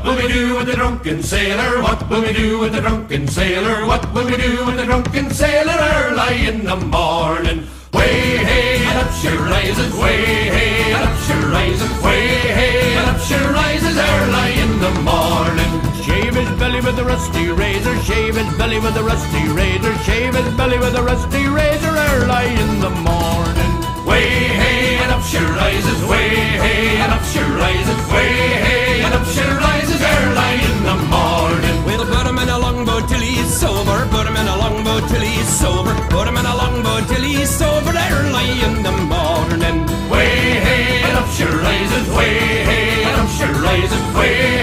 will we do with the drunken sailor? What will we do with the drunken sailor? What will we do with the drunken sailor early in the morning? Way hey and up she rises, way hey and up she rises, way hey and up she rises early in the morning. Shave his belly with a rusty razor, shave his belly with a rusty razor, shave his belly with a rusty razor early in the morning. Way hey and up she rises, way hey and up she rises, way hey and up she rises early in the morning. We'll put him in a longboat till he's sober, put him in a longboat till he's sober, put him in a longboat till he's sober early in the morning. Way hey and up she rises, way hey and up she rises, way